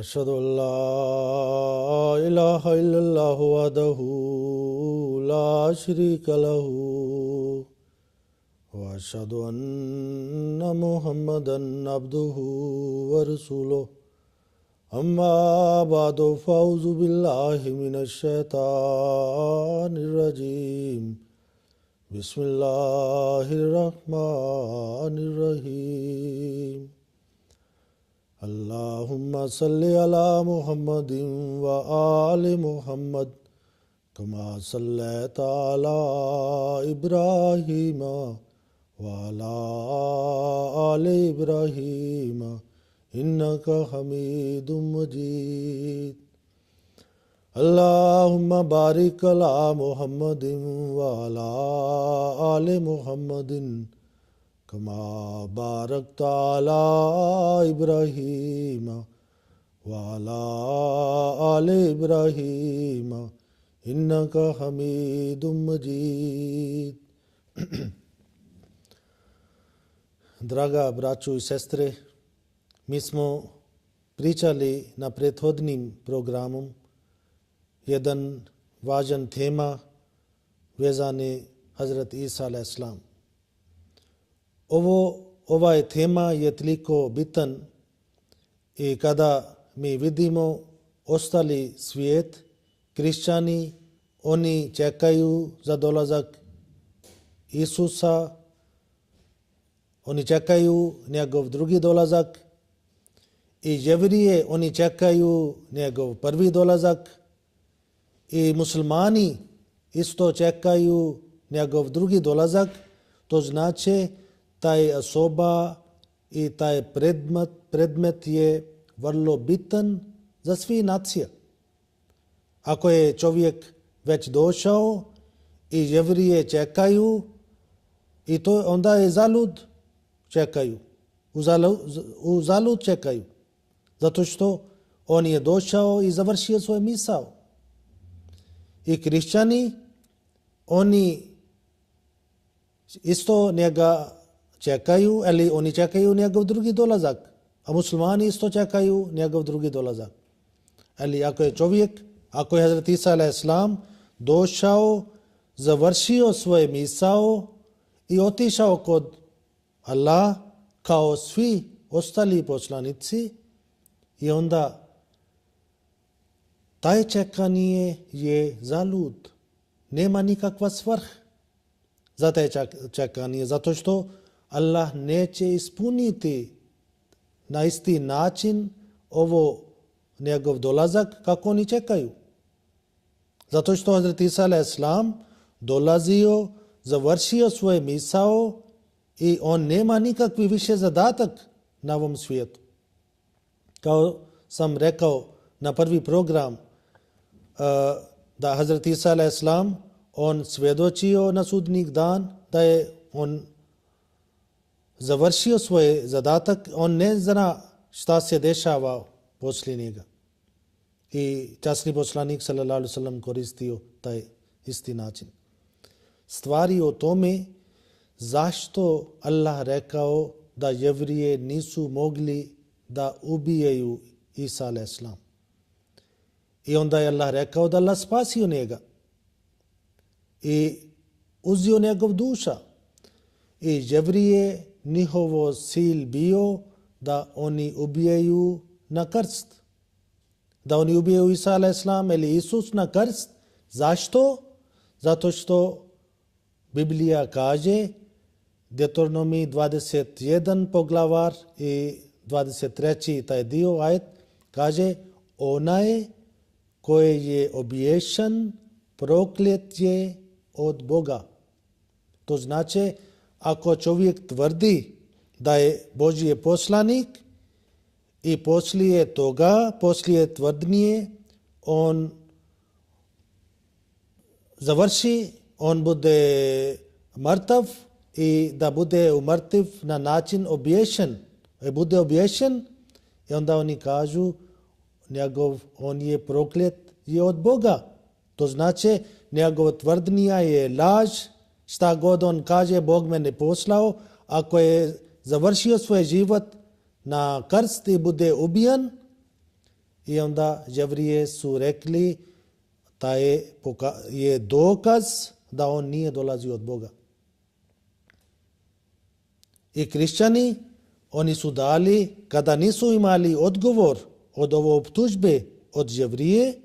أشهد أن لا إله إلا الله وحده لا شريك له وأشهد أن محمدا عبده ورسوله أما بعد فأعوذ بالله من الشيطان الرجيم بسم الله الرحمن الرحيم اللهم صل على محمد وآل محمد كما صليت على إبراهيم وعلى آل إبراهيم إنك حميد مجيد اللهم بارك على محمد وعلى آل محمد كما باركت على إبراهيم وعلى آل إبراهيم إنك حميد مجيد. Draga braćo i sestre, mi smo pričali na prethodnim programom jedan važan tema vezani Hazrat Isa a.s. Ova je tema je toliko bitan i kada mi vidimo ostali svijet, kršćani, oni čekaju za dolazak Isusa, oni čekaju njegov drugi dolazak i jevrije, oni čekaju njegov prvi dolazak i muslimani isto čekaju njegov drugi dolazak. To znači taj osoba i taj predmet je vrlo bitan za svi nacija. Ako je čovjek već došao i jevrije čekaju, i to onda je zalud čekaju. Uzalud čekaju. Zato što on je došao i završio svoj misao. I kršćani, oni isto njega čekaju, ali oni čekaju njegov drugi dolazak. A muslimani isto čekaju njegov drugi dolazak. Ali ako je čovjek, ako je Hazrat Isa a.s. došao, završio svoj misao i otišao kod Allah kao svi ostali poslanici, i onda taj čekanje je zalud. Nema nikakva svrh za taj čekanje, zato što Allah neće ispuniti na isti način ovo njegov dolazak kako oni čekaju. Zato što Hazrat Isa a.s. dolazio, završio svoj misao i on nema nikakvi više zadatak na ovom svijetu. Kao sam rekao na prvi program, da Hazrat Isa a.s. on svjedočio na sudnji dan da je on završio svoj zadatak, on ne zna šta se dešava poslije njega. I časni poslanik sallallahu alejhi ve sellem koristio taj isti način. Stvari o tome zašto Allah rekao da jevrije nisu mogli da ubijaju Isa a.s. I onda je Allah rekao da Allah spasio njega i uzio njegov duša. I jevrije, njihovo cilj bio da oni ubijaju na krst. Da oni ubijaju Isa a.s. ili Isus na krst. Zašto? Zato što Biblija kaže, Deuteronomi 21 poglavar i 23 taj dio ajet, kaže, onaj koji je obješan proklet je od Boga. To znači, ako čovjek tvrdi da je Božji poslanik i poslije toga, poslije tvrdnje, on završi, on bude mrtav i da bude umrtiv na način obješen. Bude obješen i onda oni kažu on je proklet je od Boga. To znači njegova tvrdnja je laž, šta god on kaže Bog me ne poslao, ako je završio svoj život na krst i bude ubijan, I onda Jevrije su rekli da je dokaz da on nije dolazio od Boga. I kršćani, oni su dali, kada nisu imali odgovor od ove optužbe od Jevrije,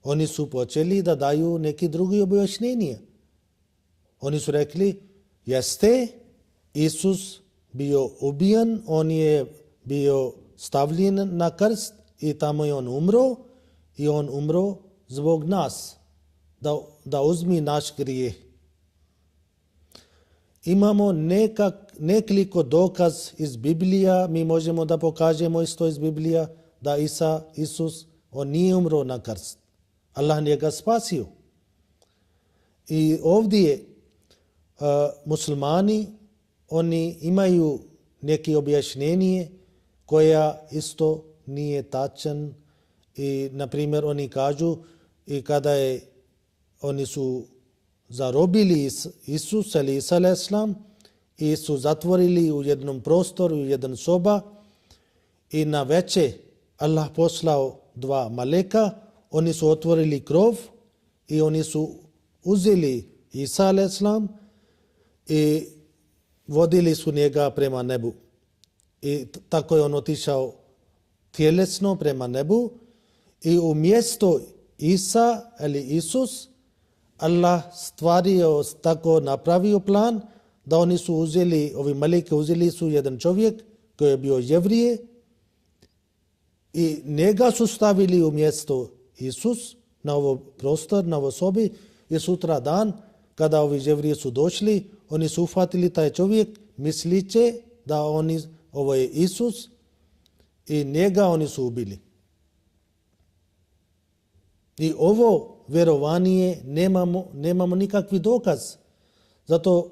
oni su počeli da daju neki drugi objašnjenje. Oni su rekli, jeste, Isus bio ubijen, on je bio stavljen na krst i tamo je on umro i on umro zbog nas, da uzmi naš grijeh. Imamo nekoliko dokaz iz Biblija, mi možemo da pokažemo isto iz Biblija, da Isus, on nije umro na krst. Allah njega spasio. I ovdje muslimani, oni imaju neki objašnjenje koja isto nije tačan. I, na primjer, oni kažu i kada oni su zarobili Isus ili Isa a.s. i su zatvorili u jednom prostoru, u jedan soba i na veče Allah poslao 2 maleka, oni su otvorili krov i oni su uzeli Isa a.s. i vodili su njega prema nebu. I tako je on otišao tjelesno prema nebu i umjesto Isa ili Isus, Allah stvario, tako napravio plan da oni su uzeli, ovi maleke uzeli su jedan čovjek koji je bio Jevrije i njega su stavili umjesto Isus na ovo prostor, na ovo sobi i sutra dan kada ovi Jevrije su došli, oni su uhvatili taj čovjek misliće da ovo je Isus i njega oni su ubili. I ovo vjerovanje nemamo nikakvi dokaz. Zato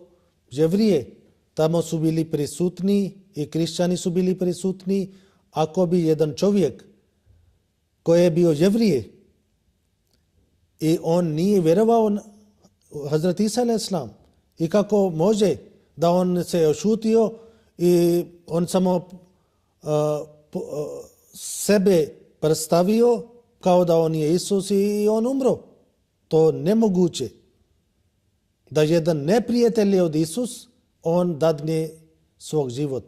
Jevrije tamo su bili prisutni i kršćani su bili prisutni. Ako bi jedan čovjek koji je bio Jevrije i on nije vjerovao Hazrat Isa a.s. i kako može da on se ošutio i on samo sebe predstavio kao da on je Isus i on umro. To nemoguće. Da jedan neprijatelj od Isus, on dadne svog život.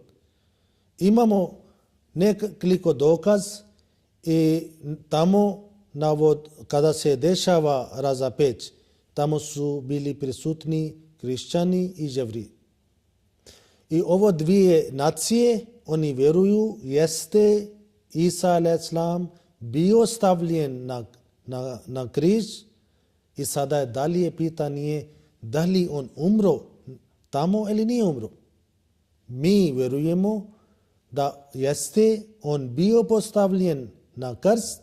Imamo nekoliko dokaz i tamo kada se dešava razapeć, tamo su bili prisutni kršćani i Jevriji. I ovo 2 nacije, oni vjeruju, jeste Isa a.s. bio stavljen na križ i sada je dalje pitanje da li on umro tamo ili nije umro. Mi vjerujemo da jeste on bio postavljen na krst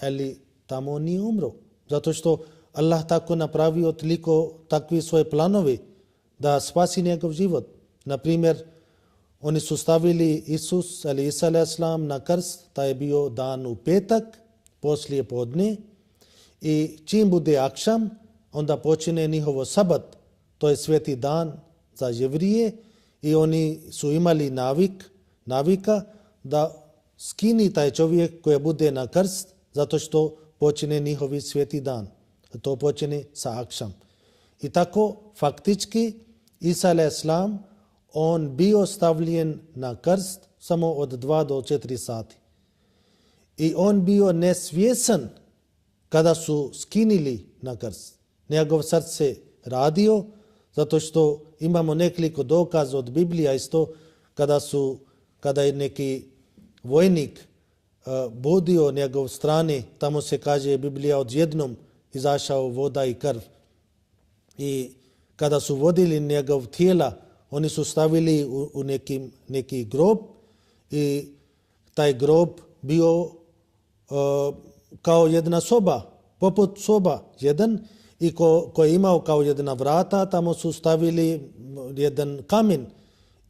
ili tamo nije umro. Zato što Allah tako napravio toliko takvi svoje planove da spasi njegov život. Na primjer, oni su stavili Isus ili Isa a.s. na krst, taj je bio dan u petak, poslije podne i čim bude akšam, onda počine njihovo sabat, to je sveti dan za Jevrije i oni su imali navika da skini taj čovjek koji bude na krst zato što počine njihovi sveti dan. To počine sa akšam. I tako faktički Isa a.s. on bio stavljen na krst samo od 2 do 4 sati. I on bio nesvjesan kada su skinili na krst. Njegov srce radio, zato što imamo nekoliko dokaza od Biblija isto kada je neki vojnik budio njegov strane, tamo se kaže Biblija odjednom izašao voda i krv. I kada su vodili njegov tijela, oni su stavili u neki grob i taj grob bio kao jedna soba, poput soba jedan i koji je imao kao jedna vrata, tamo su stavili jedan kamen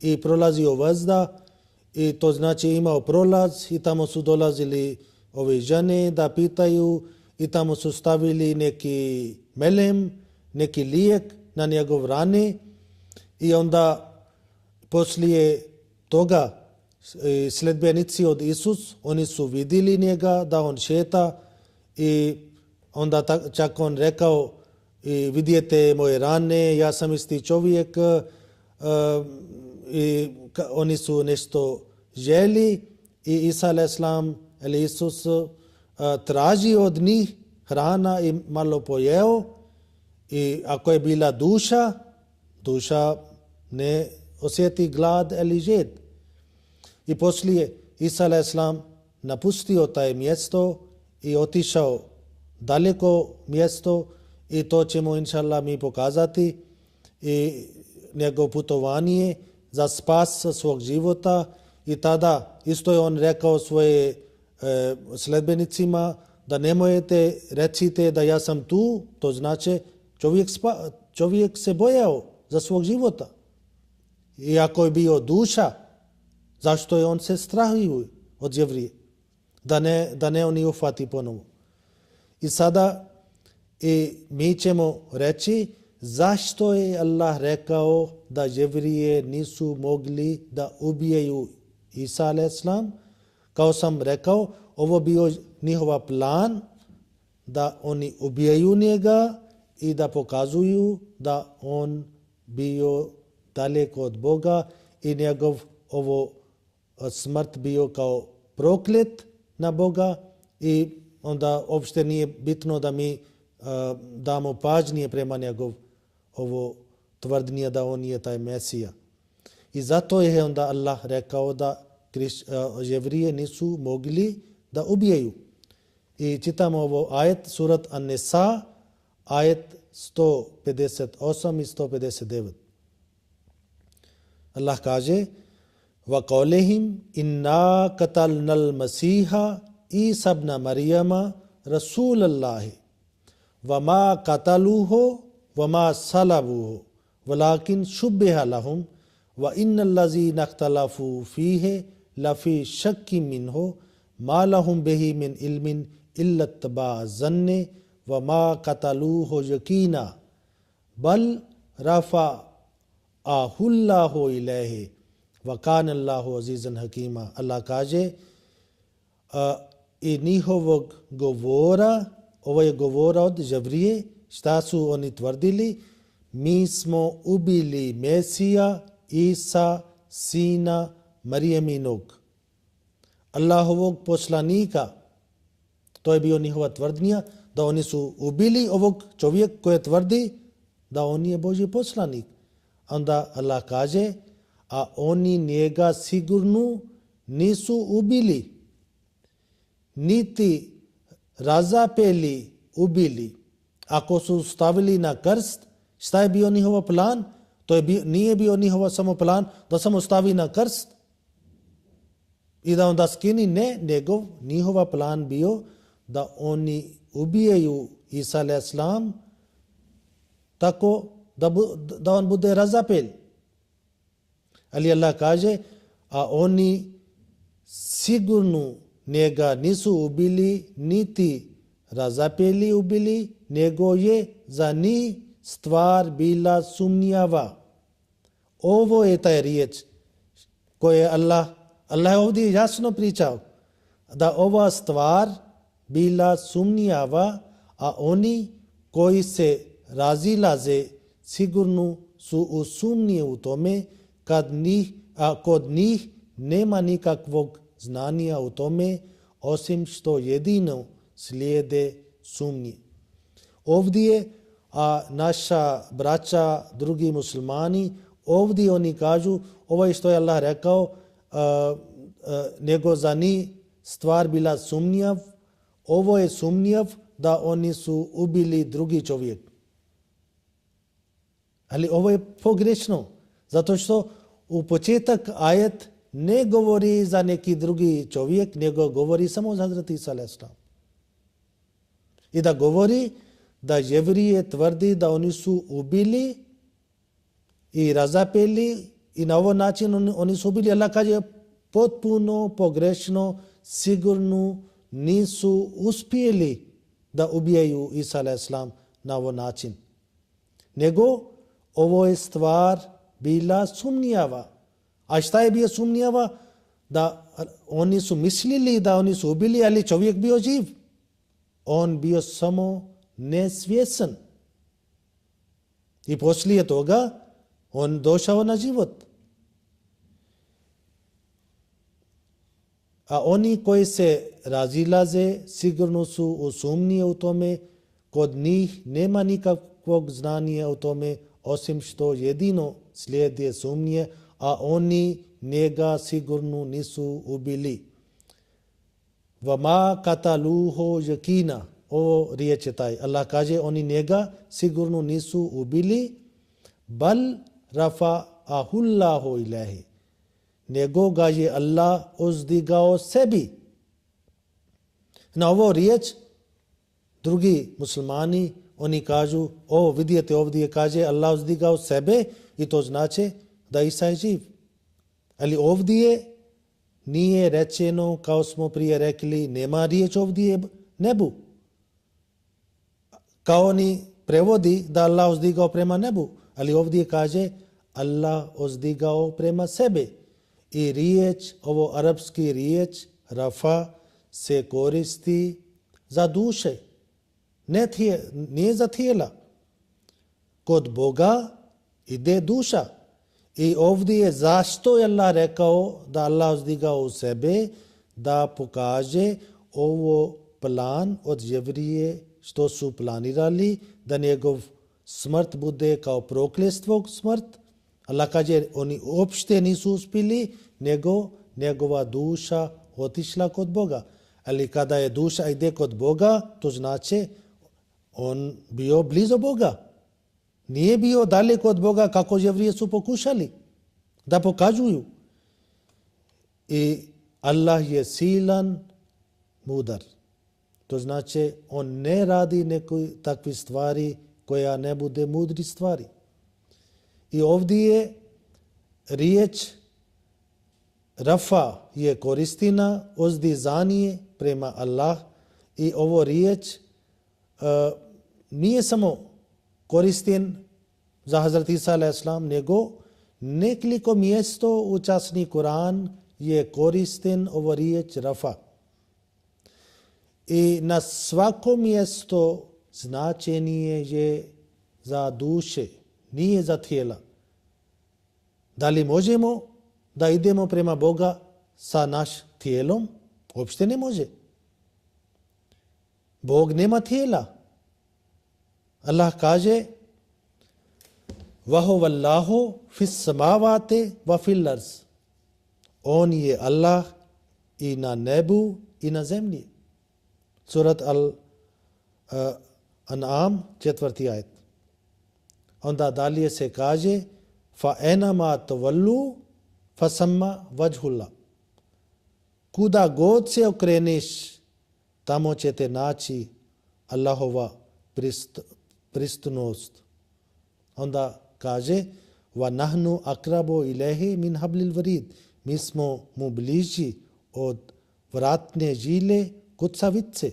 i prolazio vazda i to znači imao prolaz i tamo su dolazili ove žene da pitaju i tamo su stavili neki melem, neki lijek na njegov rane i onda poslije toga sledbenici od Isus, oni su vidjeli njega da on šeta i onda čak on rekao i vidite moje rane, ja sam isti čovjek i oni su nešto želi i Isa a.s. ili Isus traži od njih hrana i malo pojeo i ako je bila duša ne osjeti glad ili žed. I poslije Isa a.s. napustio taj mjesto i otišao daleko mjesto i to ćemo inšallah mi pokazati i njegov putovanje za spas svog života i tada isto je on rekao svoje sledbenicima da nemojte recite da ja sam tu, to znači čovjek se bojao za svog života. I ako je bio duša, zašto je on se strahio od Jevrije? Da ne oni uhvati ponovo. I sada mi ćemo reći zašto je Allah rekao da Jevrije nisu mogli da ubijaju Isa a.s. Kao sam rekao, ovo bio njihova plan da oni ubijaju njega i da pokazuju da on bio daleko od Boga i njegov ovo smrt bio kao proklet na Boga i onda uopšte nije bitno da mi damo pažnje prema njegov ovo tvrdnje da on je taj Mesija. I zato je onda Allah rekao da Jevrije nisu mogli da ubijaju. I čitamo ovo ajet, surat An-Nisa, ajet 158 i 159. Allah kaže وَقَوْلِهِمْ إِنَّا قَتَلْنَا الْمَسِيحَ عِيسَى ابْنَ مَرْيَمَ رَسُولَ اللَّهِ وَمَا قَتَلُوهُ وَمَا صَلَبُوهُ وَلَكِنْ شُبِّهَ لَهُمْ وَإِنَّ الَّذِينَ اخْتَلَفُوا فِيهِ لَفِي شَكٍّ مِّنْهُ مَا لَهُمْ بِهِ مِنْ عِلْمٍ إِلَّا اتِّبَاعَ الظَّنِّ وَمَا قَتَلُوهُ يَقِينًا بَلْ رَفَعَهُ اللَّهُ إِلَيْهِ وَكَانَ اللَّهُ عَزِيزًا حَكِيمًا. Allah kaže i njihovog govora, ovo je govora od Jevrije, šta su oni tvrdili? Mi smo ubili Mesija, Isa, sina Marijeminog, Allahovog poslanika. To je bio njihova tvrdnja, da oni su ubili ovog čovjeka koji tvrdi da on je Božji poslanik. Onda Allah kaže, a oni njega sigurno nisu ubili, niti razapeli, ubili. Ako su stavili na krst, šta je bio njihov plan? Nije bio njihov samo plan da samo stavi na krst i da onda skini. Ne, njihov plan bio da oni ubijaju Isa a.s. tako da on bude razapel. Ali Allah kaže, a oni sigurno njega nisu ubili, niti razapeli ubili, nego je za njih stvar bila sumnjava. Ovo je taj riječ koje Allah je ovdje jasno pričao, da ova stvar bila sumnjava, a oni koji se razilaze sigurno su u sumnji u tome, a kod njih nema nikakvog znanja u tome, osim što jedino slijede sumnji. Ovdje, a naša braća, drugi muslimani, ovdje oni kažu, ovo je što je Allah rekao, nego za njih stvar bila sumnjav, ovo je sumnjav da oni su ubili drugi čovjek. Ali ovo je pogrešno, zato što u početak ajet ne govori za neki drugi čovjek, nego govori samo za Hazreti Isa a.s. I da govori da Jevrije tvrdi da oni su ubili i razapeli i na ovaj način oni su ubili. Allah kaže potpuno pogrešno, sigurno nisu uspjeli da ubijaju Isa a.s. na ovaj način. Nego ovo je stvar bila sumnjava. A šta je bio sumnjava? da oni su mislili da oni su ubili, ali čovjek bio živ. On bio samo nesvjesan. I poslije toga on došao na život. A oni koji se razilaze sigurno su u sumnji u tome, kod njih nema nikakvog znanja o tome, osim što jedino slijede sumnje, a oni njega sigurno nisu ubili. Vama kataluho yakina. Ovo riječ je taj. Allah kaže, oni njega sigurno nisu ubili. Bal rafa'ahullahu ilahi. Nego ga je Allah uzdigao sebi. Na ovo riječ drugi muslimani, oni kažu, ovo vidite ovdje kaže Allah uzdigao sebe i to znači da Isa je živ. Ali ovdje nije rečeno, kao smo prije rekli, nema riječ ovdje nebu. Kao oni prevodi da Allah uzdigao prema nebu, ali ovdje kaže Allah uzdigao prema sebe. I riječ, ovo arapski riječ, rafa, se koristi za duše, nije za tijela. Kod Boga ide duša. I ovdje je zašto je Allah rekao da Allah uzdigao u sebe, da pokaže ovo plan od Jevrije što su planirali, da njegov smrt bude kao prokljestvo smrt. Allah kaže, oni uopšte nisu uspjeli, nego njegova duša otišla kod Boga. Ali kada je duša ide kod Boga, to znači on bio blizu Boga. Nije bio daleko od Boga kako Jevrije su pokušali da pokažuju. I Allah je silan, mudar. To znači on ne radi nekoj takvi stvari koja ne bude mudri stvari. I ovdje je riječ rafa je koristina uzdizanje prema Allah i ovo riječ nije samo koristin za Hazrat Isa a.s. nego nekoliko mjesto u časni Kur'an je koristin ovo riječ rafa. I na svako mjesto značenje je za duše, nije za tijela. Da li možemo da idemo prema Boga sa naš tijelom? Uopšte ne može. Bog nema tijela. Allah kaže Vahu vallahu fis samavate va fil arz. On je Allah i na nebu i na zemlji. Surat Al-An'am 4. ajet. Onda dalje se kaže fa enama tavallu fa samma vajhullah. Kuda god se okreneš, tamo ćete naći Allahova pristojnost. Onda kaže wa nahnu akrabu ilayhi min hablil warid. Mi smo mu bliži od vratne žile kucavice.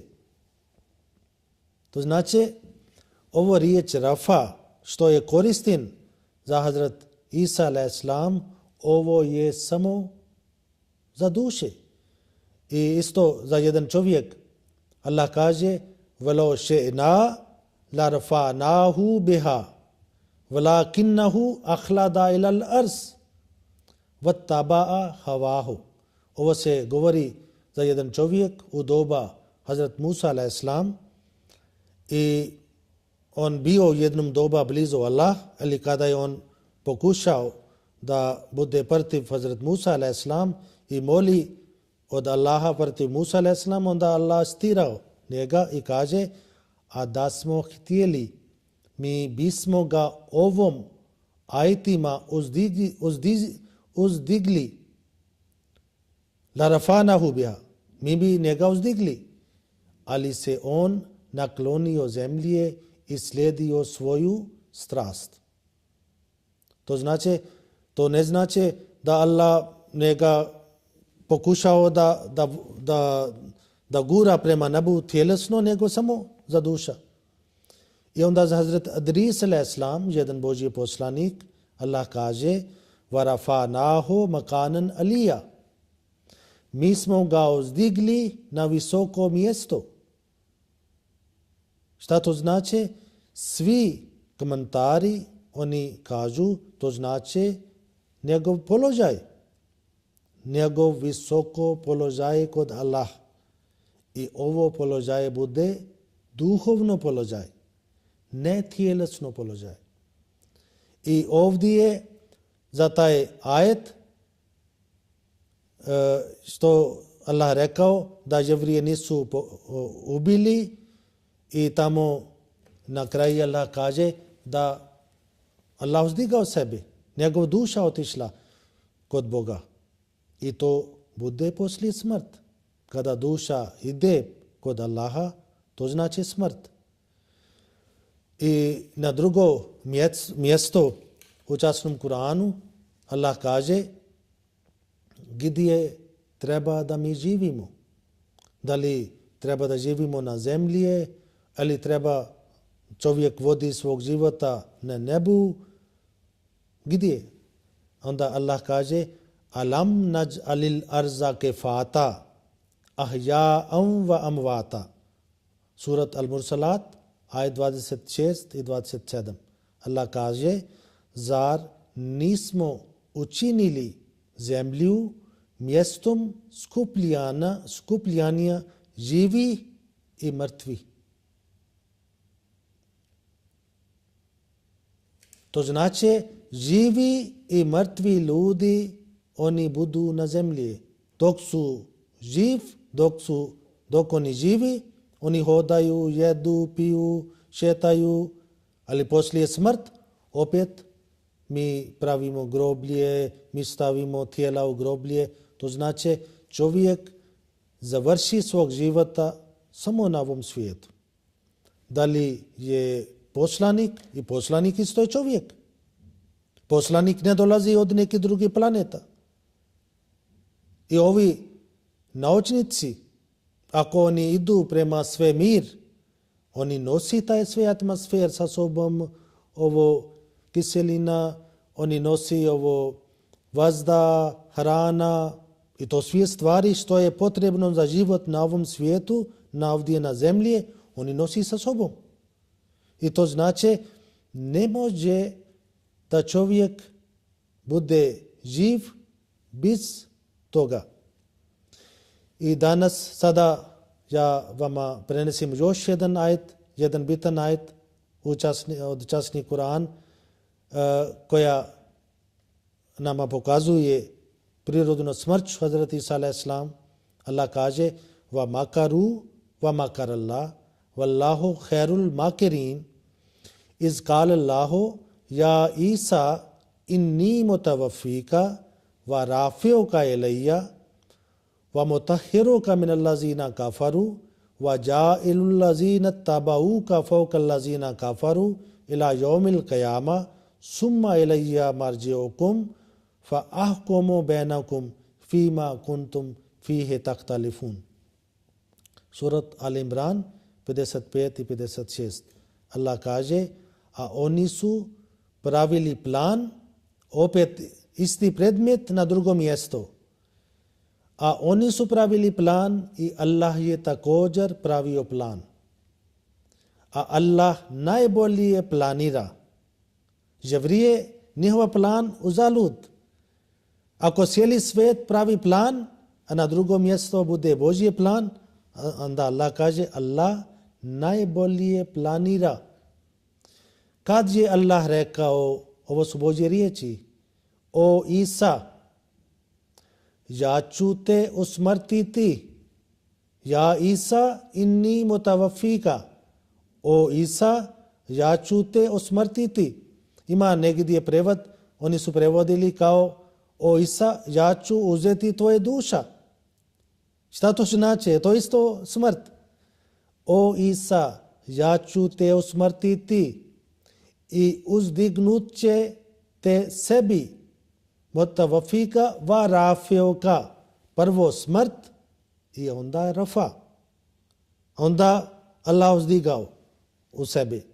To znači ovo riječ rafa što je koristin za Hazrat Isa a.s. ovo je samo za duše. I isto za jedan čovjek. Allah kaže وَلَوْ شِئْنَا لَرْفَعْنَاهُ بِهَا وَلَكِنَّهُ أَخْلَدَ إِلَى الْأَرْضِ وَاتَّبَعَ هَوَاهُ. Ovo se govori za jedan čovjek u doba Hazrat Musa a.s. I on bio u jednom doba blizu Allah, ali kada je on pokušao da bude protiv Hazrat Musa a.s. i moli od Allaha protiv Musa a.s. onda Allah stirao njega i kaže a da smo htjeli mi bismo ga ovom ajetima uzdigli la rafanahu biha, mi bi njega uzdigli, ali se on naklonio zemlje i slijedio svoju strast. To ne znači da Allah njega pokušao da gura prema nebu tjelesno, nego samo za duša. I onda za Hazrat Adris a.s. jedan Božji poslanik, Allah kaže وَرَفَعْنَاهُ مَكَانًا عَلِيًّا. mi smo ga uzdigli na visoko mjesto. Šta to znači? Svi komentari, oni kažu, to znači njegov položaj. Njegov visoko položaj kod Allah. I ovo položaj bude duhovno položaj, ne tjelesno položaj. I ovdje za taj ajet što Allah rekao da Jevrije nisu ubili i tamo na kraju Allah kaže da Allah uzdigao sebe, njegov duša otišla kod Boga. I to bude poslije smrt. Kada duša ide kod Allaha, to znači smrt. I na drugo mjesto u časnom Kuranu Allah kaže gdje treba da mi živimo. Da li treba da živimo na zemlji ili treba čovjek vodi svog života na nebu. Gdje? Onda Allah kaže alam naj'alil arza kifata ahya'an wa amwata. Surat Al-Mursalat, ajet 26 i 27. Allah kaže, zar nismo učinili zemlju mjestom skupljanja živi i mrtvi. To znači živi i mrtvi ljudi oni budu na zemlji. Dok su živ, dok oni živi, oni hodaju, jedu, piju, šetaju, ali poslije smrt opet mi pravimo groblje, mi stavimo tijela u groblje. To znači čovjek završi svog života samo na ovom svijetu. Da li je poslanik? I poslanik isto je čovjek. Poslanik ne dolazi od neke druge planeta. I ovi naučnici, ako oni idu prema svemir, oni nosi taj sve atmosfer sa sobom, ovo kiselina, oni nosi ovo vazda, hrana i to sve stvari što je potrebno za život na ovom svijetu, ovdje na zemlji, oni nosi sa sobom. I to znači ne može da čovjek bude živ bez toga. I danas sada ja vama prenesim još jedan ajet, jedan bitan ajet od časni Kur'an koja nama pokazuje prirodnu smrću Hazreti Isa a.s. Allah kaže wa makaru wa makar Allah wallahu khairul makirin iz qala Allahu ya Isa inni mutawaffika wa rafi'uka ilayya wa mutahhiruka min allazina kafaru wa ja'ilul lazina tabauka fawqa allazina kafaru ila yawmil qiyamah summa ilayya marji'ukum fa ahkumu bainakum fima kuntum fihi takhtalifun. Surat Al-Imran 55 i 56. Allah kaže, a oni su pravili plan, opet isti predmet na drugo mjesto. A oni su pravili plan i Allah je također pravio plan. A Allah najbolje planira. Jevrije, njihov plan uzalud. Ako cijeli svijet pravi plan, a na drugom mjestu bude Božji plan, onda Allah kaže Allah najbolje planira. Kad je Allah rekao, ovo su Božje riječi, o Isa, ja ću te usmrtiti. Ja Isa inni mutawafika. O Isa, ja ću te usmrtiti. Ima negdje prevod, oni su prevodili kao o Isa, ja ću uzeti tvoje duša. Šta to znači? To isto smrt. O Isa, ja ću te usmrtiti i uzdignut će te sebi. Mutawafika wa rafi'uka. Prvo smrt i onda rafa. Onda Allah uzdigao u sebi.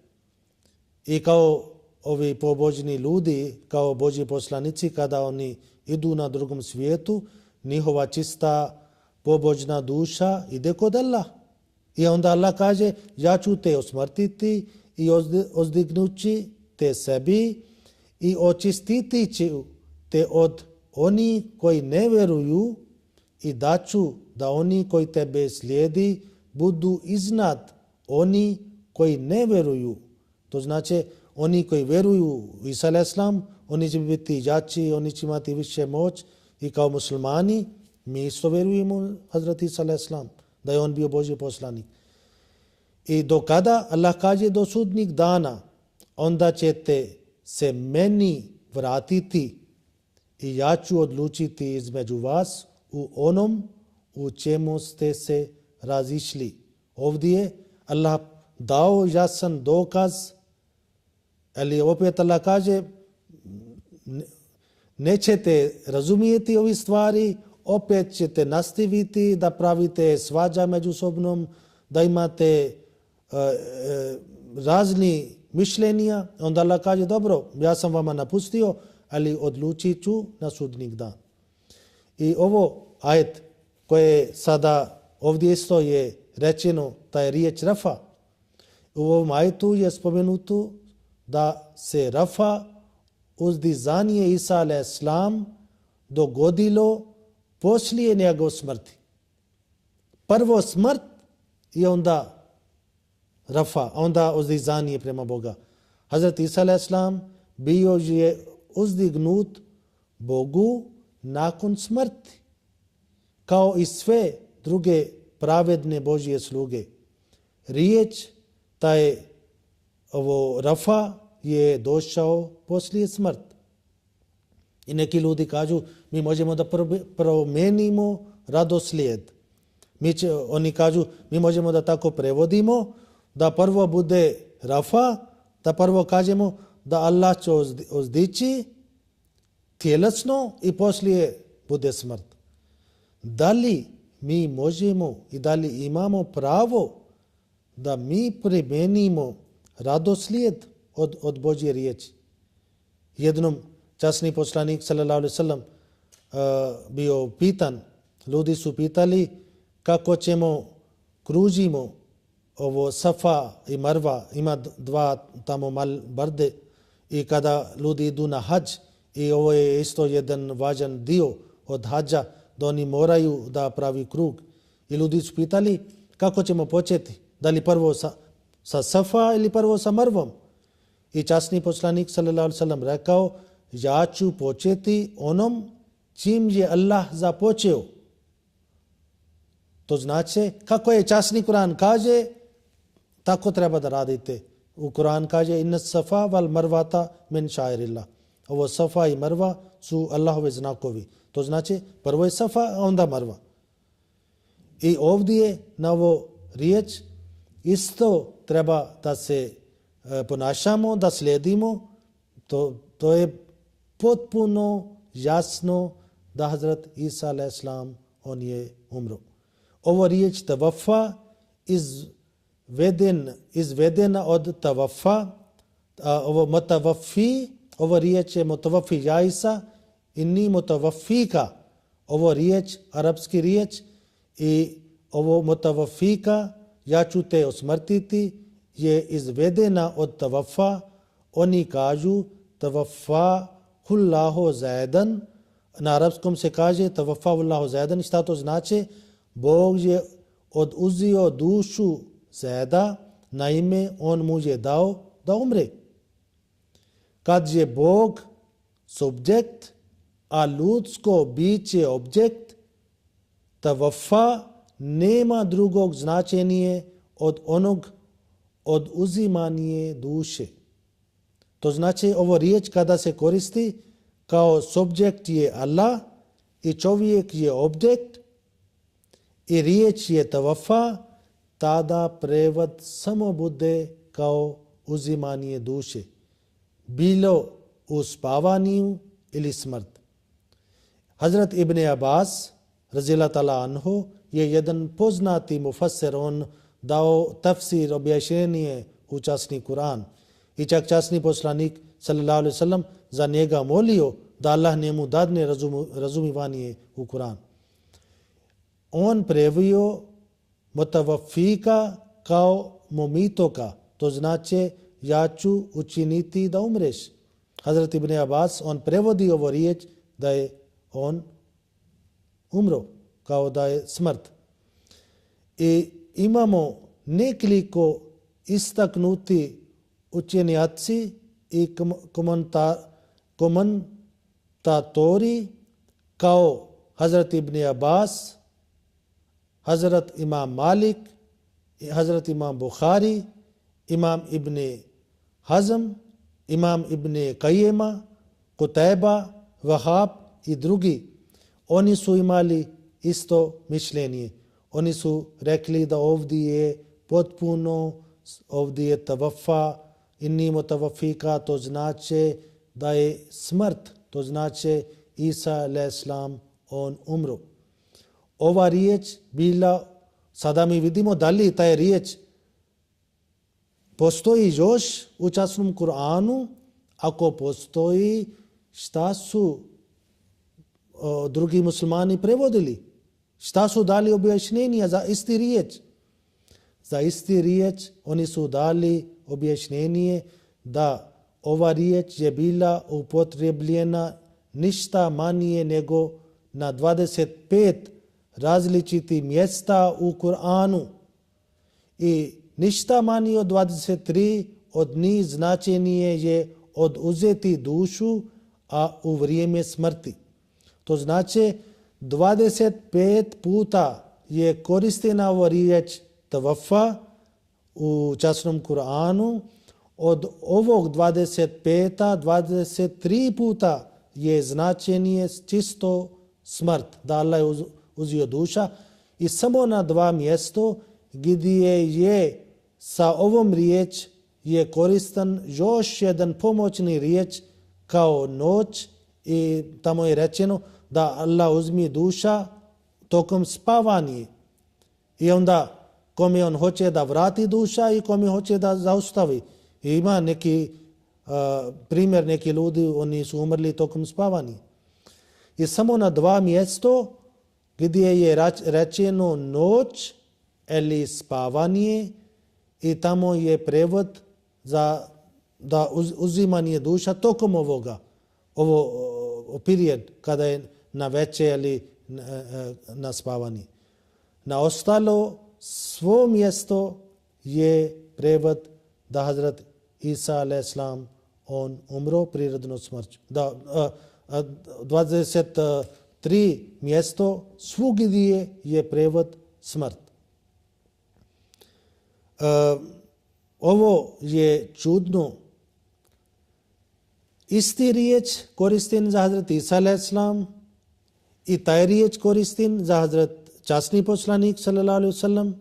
I kao ovi pobožni ljudi, kao Božji poslanici, kada oni idu na drugom svijetu, njihova čista pobožna duša ide kod Allah. I onda Allah kaže, ja ću te osmrtiti i ozdignući te sebi i očistiti ću te od oni koji ne vjeruju i daću da oni koji tebe slijedi budu iznad oni koji ne vjeruju. To znači, oni koji vjeruju u Isa a.s., oni će biti jači, oni će imati više moć i kao muslimani mi isto vjerujemo Hazrat Isa a.s., da je on bio Božji poslanik. I do kada? Allah kaže do sudnjeg dana, onda ćete se meni vratiti i ja ću odlučiti između vas u onom u čemu ste se razišli. Ovdje je Allah dao jasan dokaz, ali opet Allah kaže nećete razumijeti ove stvari, opet ćete nastaviti da pravite svađa međusobnom, da imate razni mišljenja. Onda Allah kaže, dobro, ja sam vama napustio, ali odlučit ću na sudnjeg dan. I ovo ajet koje sada ovdje isto je rečeno, taj riječ Rafa. U ovom ajetu je spomenuto da se Rafa, uzdizanje Isa a.s. dogodilo poslije njegove smrti. Prvo smrt i onda Rafa, onda uzdizanje prema Boga. Hazrat Isa a.s. bio je uzdignut Bogu nakon smrti, kao i sve druge pravedne Božje sluge. Riječ taj ovo Rafa je došao poslije smrti. I neki ljudi kažu, mi možemo da promenimo radoslijed. Oni kažu, mi možemo da tako prevodimo, da prvo bude Rafa, da prvo kažemo da Allah će uzdići tjelesno i poslije bude smrt. Da li mi možemo i da li imamo pravo da mi primenimo radoslijed od Božje riječi? Jednom časni poslanik sallallahu alejhi ve sellem bio pitan, ljudi su pitali kako ćemo kružimo ovo Safa i Marva, ima dva tamo mal brde, i kada ljudi idu na hadž, i ovo je isto jedan važan dio od hadža, da oni moraju da pravi krug. I ljudi su pitali kako ćemo početi, da li prvo sa Safa ili prvo sa Marvom. I časni poslanik sallallahu alejhi ve sellem rekao, ja ću početi onom čim je Allah započeo. To znači, kako je časni Kur'an kaže, tako treba da radite. U Kur'an kaže, inna safa wal marvata min šairillah. Ovo Safa i Marva su Allahove znakovi. To znači, prvo je Safa, a onda Marva. I ovdje na ovo riječ isto treba da se ponašamo, da slijedimo. To je potpuno jasno da Hazrat Isa a.s. on je umro. Ovo riječ tavafa izvedena od tavafa, ovo mutavafi, ovo riječ je mutavafi jaisa i ni mutavafika. Ovo riječ, arapski riječ, i ovo mutavafika, ja ću te osmrtiti, je izvedena od tavafa. Oni kažu tavafa hullahu zaidan. Na arapskom se kaže tavafa hullahu zaidan. Šta to znači? Bog je oduzio dušu Zaida, naime on mu je dao da umre. Kad je Bog subjekt, a ljudsko biće objekt, tavafa nema drugog značenja od onog oduzimanje duše. To znači, ovo riječ kada se koristi kao subjekt je Allah i čovjek je objekt i riječ je tavafa, tada prevod samo bude kao uzimanje duše, bilo u spavanju ili smrt. Hazrat Ibn Abbas radijallahu ta'ala anhu je jedan poznati mufassir, on dao tafsir, objašnjenje u časni Kur'an. I čak časni poslanik sallallahu alejhi ve sellem za njega molio da Allah njemu dadne razumivanje u Kur'an. on previo mutavafika kao momitoka, to znači ja ću učiniti da umreš. Hazrat Ibn Abbas, on prevodi ovo riječ da je on umro, kao da je smrt. I imamo nekoliko istaknuti učenjaci i komentatori kao Hazrat Ibn Abbas, Hazrat Imam Malik, Hazrat Imam Bukhari, Imam Ibn Hazm, Imam Ibn Qayyima, Qutayba, Wahab i drugi. Oni su imali isto mišljenje. Oni su rekli da ovdje je potpuno, ovdje je tavafa, inni mutavafika, to znači da je smrt, to znači Isa a.s. on umro. Ova riječ bila, sada mi vidimo da li taj riječ postoji još u časnom Kur'anu. Ako postoji, šta su drugi muslimani prevodili? Šta su dali objašnjenja za isti riječ? Za isti riječ oni su dali objašnjenje da ova riječ je bila upotrebljena ništa manje nego na 25 različitih mjesta u Kur'anu i ništa manje od 23 od njih značenje je oduzeti dušu, a u vrijeme smrti. To znači 25 puta je koristena ova riječ tavafa u časnom Kur'anu. Od ovog 25, 23 puta je značenje čisto smrt, da Allah je uzio duša, i samo na 2 mjesto gdje je sa ovom riječ je koristan još jedan pomoćni riječ kao noć, i tamo je rečeno da Allah uzme duša tokom spavanja. I onda kome on hoće da vrati duša i kome hoće da zaustavi. I ima neki primjer, neki ljudi, oni su umrli tokom spavanja. I samo na 2 mjesto gdje je rečeno noć ili spavanje, i tamo je prevod za da uzimanje duša tokom ovoga, ovo period kada je na večer ili na spavanje. Na ostalo svo mjesto je prevod da Hazrat Isa a.s. on umro prirodnom smrću. Da 23 mjesto svugdje je prevod smrt. Ovo je čudno. Isti riječ koristim za Hazrat Isa a.s. i taj riječ koristim za Hazrat časni poslanik sallallahu alaihi wasallam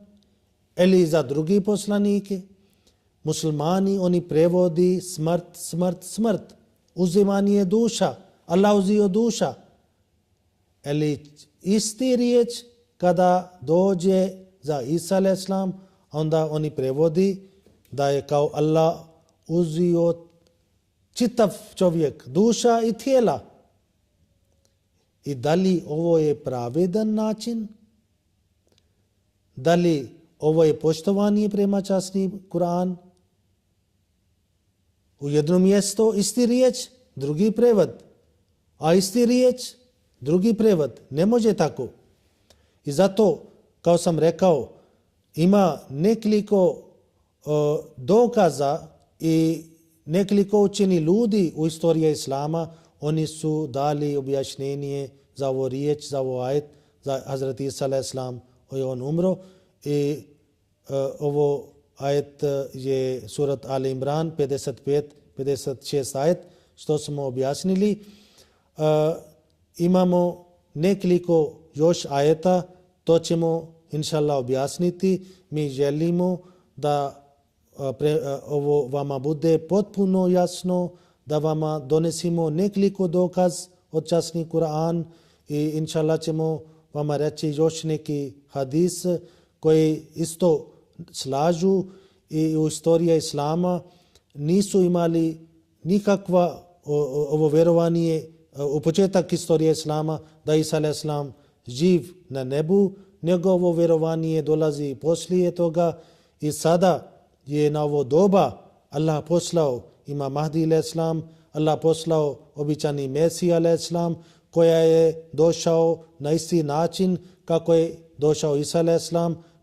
ili za drugi poslanike. Muslimani oni prevodi smrt, smrt, smrt. Uzimanje duša. Allah uzio duša. Ili isti riječ kada dođe za Isa a.s. onda oni prevodi da je kao Allah uzio čitav čovjek, duša i tijela. I da li ovo je pravedan način? Da li ovo je poštovanje prema časni Kur'an? U jednom mjestu isti riječ, drugi prevod. A isti riječ, drugi prevod. Ne može tako. I zato, kao sam rekao, ima nekoliko dokaza i nekoliko učeni ljudi u istoriji Islama, oni su dali objašnjenje za ovo riječ, za ovo ajet, za Hazrat Isa a.s. on umro. I ovo ajet je surat Al Imran 55-56 ajet, što smo objasnili. Imamo nekoliko još ajeta, to ćemo inšallah objasniti. Mi želimo da ovo vama bude potpuno jasno, da vama donesimo nekoliko dokaz od časni Kur'an, i inšallah ćemo vama reći još neki hadis koji isto slažu i u istoriji Islama nisu imali nikakva ovo vjerovanje u početak istorije Islama da Isa a.s. živ na nebu, njegovo vjerovanje dolazi poslije toga i sada je na ovo doba Allah poslao Imam Mahdi a.s., Allah poslao običani Mesija a.s., koja je došao na isti način kako je došao Isa a.s.,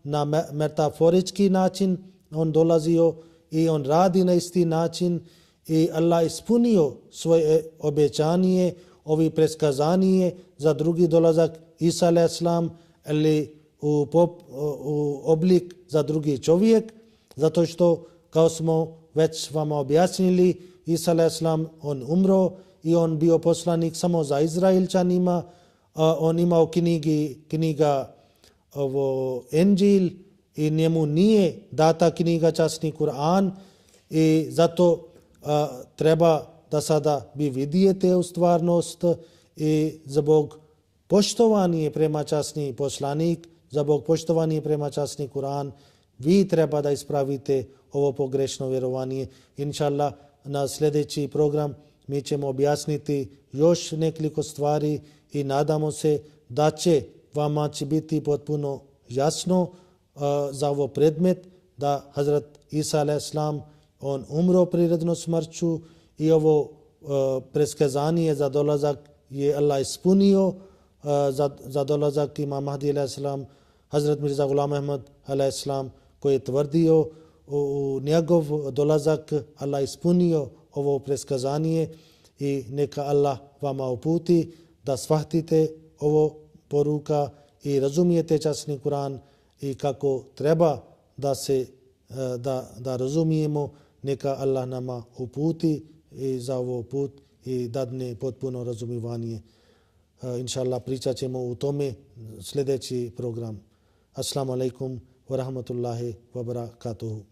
na metaforički način on dolazio i on radi na isti način i Allah ispunio svoje obećanje, ovi preskazanje za drugi dolazak Isa a.s. ili u oblik za drugi čovjek, zato što, kao smo već vama objasnili, Isa a.s. on umro i on bio poslanik samo za Izraelčanima, on imao knjiga Enđil i njemu nije data knjiga časni Kur'an i zato treba da sada vi vidijete u stvarnost i zbog poštovanje prema časni poslanik, zbog poštovanje prema časni Kur'an, vi treba da ispravite ovo pogrešno vjerovanje. Inšallah, na sljedeći program mi ćemo objasniti još nekoliko stvari i nadamo se da će vama će biti potpuno jasno za ovo predmet da Hazrat Isa a.s. on umro prirodnom smrću i ovo preskazanje za dolazak je Allah ispunio za dolazak Imam Mahdi a.s. Hazrat Mirza Ghulam Ahmad a.s. koji je tvrdio u njegov dolazak, Allah ispunio ovo preskazanje i neka Allah vama uputi da shvatite ovo poruka i razumijete časni Kur'an i kako treba da razumijemo, neka Allah nama uputi i za ovo put i dadne potpuno razumijevanje. Inšallah, pričat ćemo u tome sljedeći program. Assalamu alaikum wa rahmatullahi wa barakatuhu.